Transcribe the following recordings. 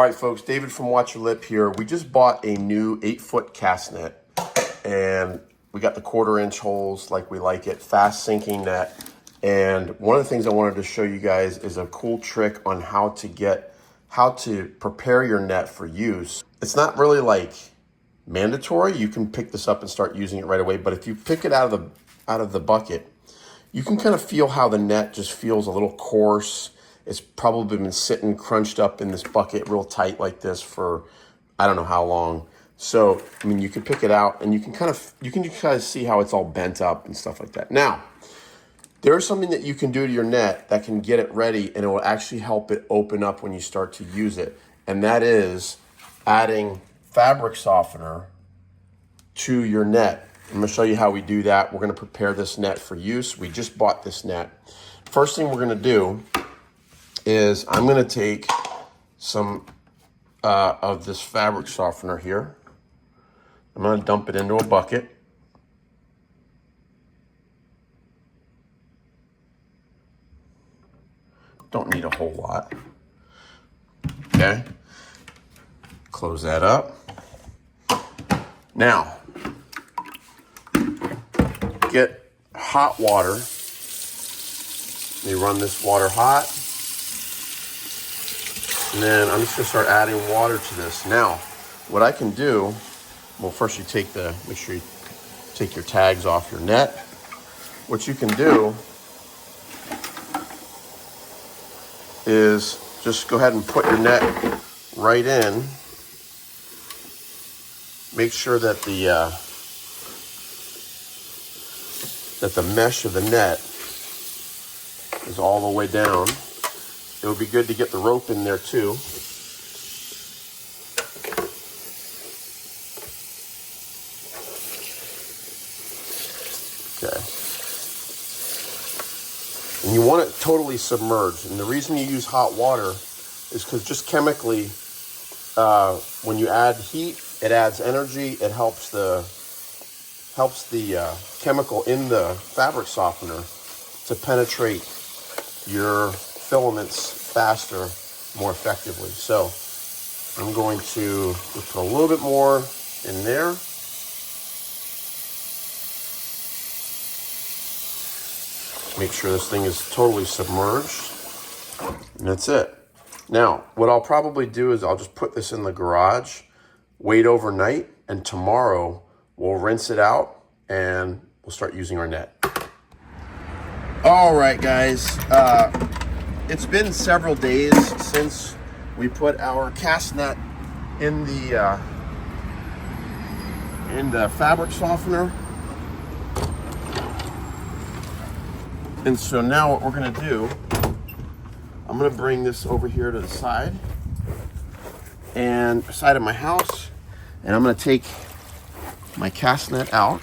All right, folks, David from Watch Your Lip here. We just bought a new 8-foot cast net, and we got the 1/4-inch holes like we like it, fast sinking net. And one of the things I wanted to show you guys is a cool trick on how to prepare your net for use. It's not really like mandatory. You can pick this up and start using it right away, but if you pick it out of the bucket, you can kind of feel how the net just feels a little coarse. It's probably been sitting crunched up in this bucket real tight like this for I don't know how long. So, I mean, you can pick it out and you can kind of see how it's all bent up and stuff like that. Now, there's something that you can do to your net that can get it ready and it will actually help it open up when you start to use it. And that is adding fabric softener to your net. I'm gonna show you how we do that. We're gonna prepare this net for use. We just bought this net. First thing we're gonna do is I'm gonna take some of this fabric softener here. I'm gonna dump it into a bucket. Don't need a whole lot. Okay, close that up. Now, get hot water. You run this water hot. And then I'm just gonna start adding water to this. Now, what I can do, well, first you make sure you take your tags off your net. What you can do is just go ahead and put your net right in. Make sure that the mesh of the net is all the way down. It would be good to get the rope in there too. Okay. And you want it totally submerged. And the reason you use hot water is because just chemically, when you add heat, it adds energy. It helps the chemical in the fabric softener to penetrate your filaments faster, more effectively. So I'm going to just put a little bit more in there. Make sure this thing is totally submerged. And that's it. Now, what I'll probably do is I'll just put this in the garage, wait overnight, and tomorrow we'll rinse it out and we'll start using our net. All right, guys. It's been several days since we put our cast net in the fabric softener. And so now what we're gonna do, I'm gonna bring this over here to the side of my house, and I'm gonna take my cast net out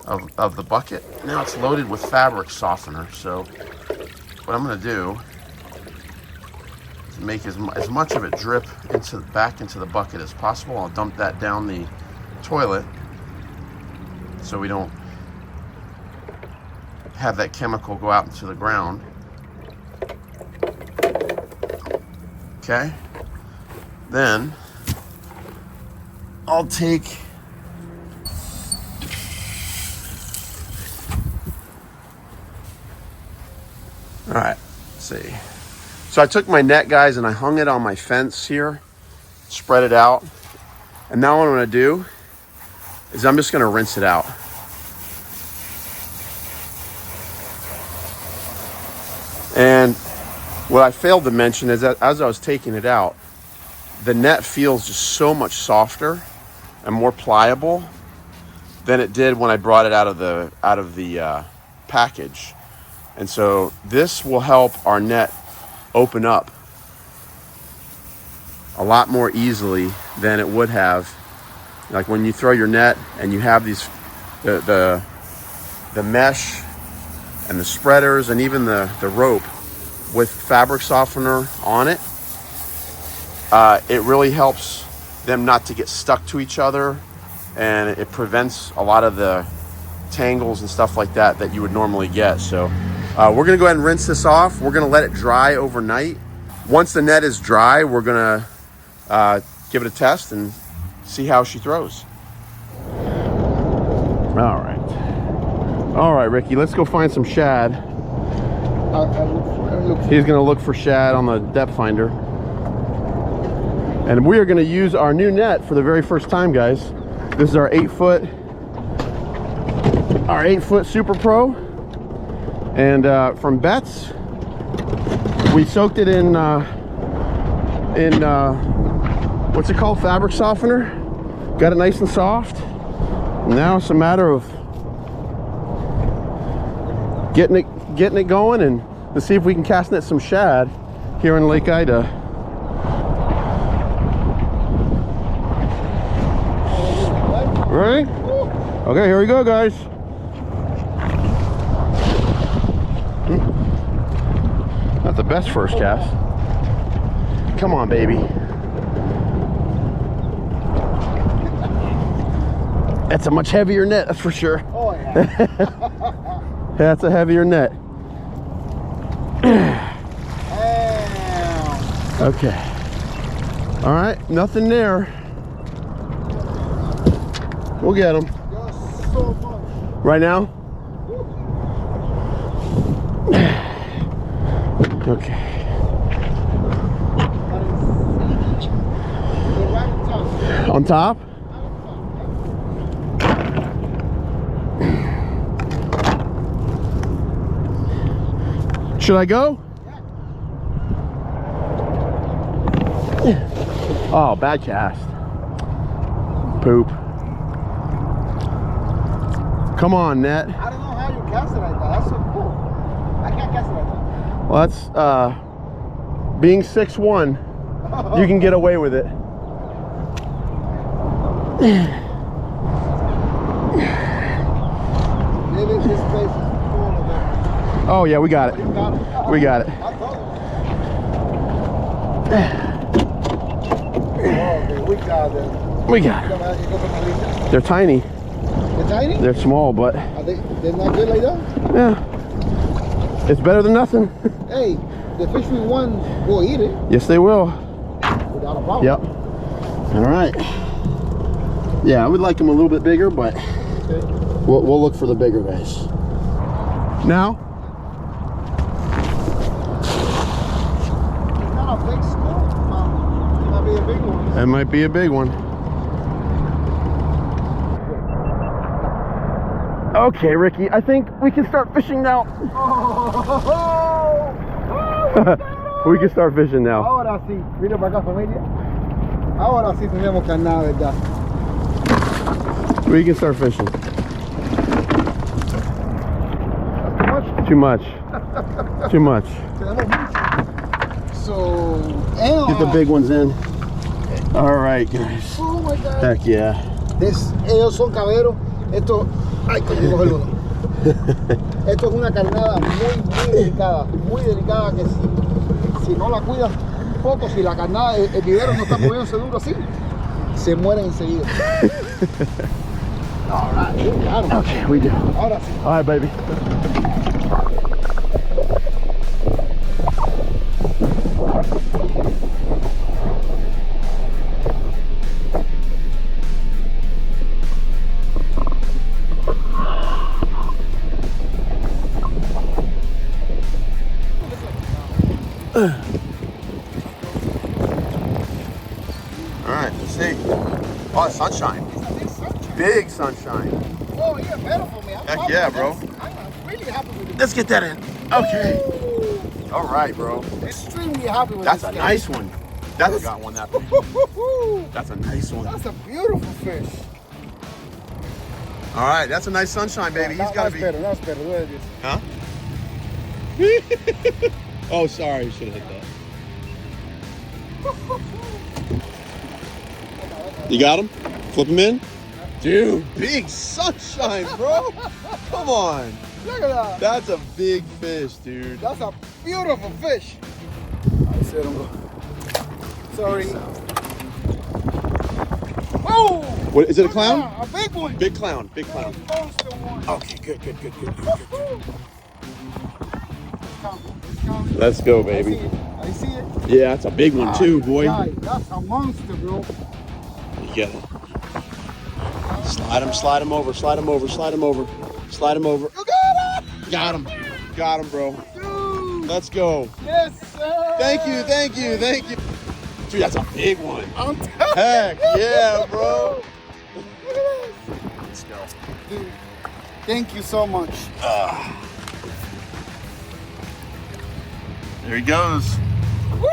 of the bucket. Now it's loaded with fabric softener, so what I'm gonna do is make as much of it drip back into the bucket as possible. I'll dump that down the toilet so we don't have that chemical go out into the ground. Okay, then I'll take all right, let's see. So I took my net, guys, and I hung it on my fence here, spread it out. And now what I'm gonna do is I'm just gonna rinse it out. And what I failed to mention is that as I was taking it out, the net feels just so much softer and more pliable than it did when I brought it out of the package. And so this will help our net open up a lot more easily than it would have. Like when you throw your net and you have these, the mesh and the spreaders and even the rope with fabric softener on it, it really helps them not to get stuck to each other, and it prevents a lot of the tangles and stuff like that that you would normally get. So we're gonna go ahead and rinse this off. We're gonna let it dry overnight, once the net is dry, we're gonna give it a test and see how she throws. All right, Ricky, let's go find some shad. He's gonna look for shad on the depth finder. And we are gonna use our new net for the very first time, guys. This is our 8-foot Super Pro. And from Betts, we soaked it in what's it called? Fabric softener. Got it nice and soft. Now it's a matter of getting it going, and let's see if we can cast net some shad here in Lake Ida. Ready? Okay, here we go, guys. Not the best first cast. Come on, baby. That's a much heavier net, that's for sure. Oh, yeah. That's a heavier net. Okay. All right, nothing there. We'll get them. Right now? Okay. On top? Should I go? Oh, bad cast. Poop. Come on, net. I don't know how you cast it like that. That's so cool. I can't cast it like that. Well, that's being 6'1", you can get away with it. Maybe this place is full of it. Oh yeah, we got it. You got it. We got it. We got it. We got it. They're tiny. They're tiny? They're small, but they're not good like that? yeah. It's better than nothing. Hey, the fish we won will eat it. Yes, they will. Without a problem. Yep. All right. Yeah, I would like them a little bit bigger, but okay. we'll look for the bigger guys. Now? It's not a big school. It might be a big one. That might be a big one. Okay, Ricky, I think we can start fishing now. We can start fishing now. Ahora sí. Mira para acá, familia. Ahora sí tenemos carnada, ¿verdad? We can start fishing. Too much? Too much. Too much. So, get the big ones in. All right, guys. Oh my God. Heck yeah. Ellos son caberos. Esto, ay, coño, coge el uno. Esto es una carnada muy delicada que si no la cuidas un poco, si la carnada, el vivero no está moviéndose duro así, se mueren enseguida. All right, claro. Okay, we do. Ahora sí. All right, baby. Alright, let's see. Oh, sunshine. Big sunshine. Oh, yeah, better for me. Heck yeah, bro. I'm really happy with it. Let's get that in. Okay. Alright, bro. Extremely happy with That's this a guy. nice one. That's got one that big. That's a nice one. That's a beautiful fish. Alright, that's a nice sunshine, baby. He's got to be. That's better. Look at this. Huh? Oh, sorry. Should have hit that. You got him? Flip him in? Dude, big sunshine, bro. Come on. Look at that. That's a big fish, dude. That's a beautiful fish. I said him. Sorry. Whoa! What is it? A clown? A big one. Big clown. Big clown. Monster one. Okay, good. Let's go, baby. I I see it. Yeah, that's a big one too, boy. God, that's a monster, bro. You get it. Slide him over, slide him over, slide him over, slide him over. You got it! Got him, bro. Dude! Let's go. Yes, sir! Thank you, thank you, thank you. Dude, that's a big one. I'm telling Heck you. yeah, bro. Look at this. Let's go. Dude, thank you so much. There he goes. Woo!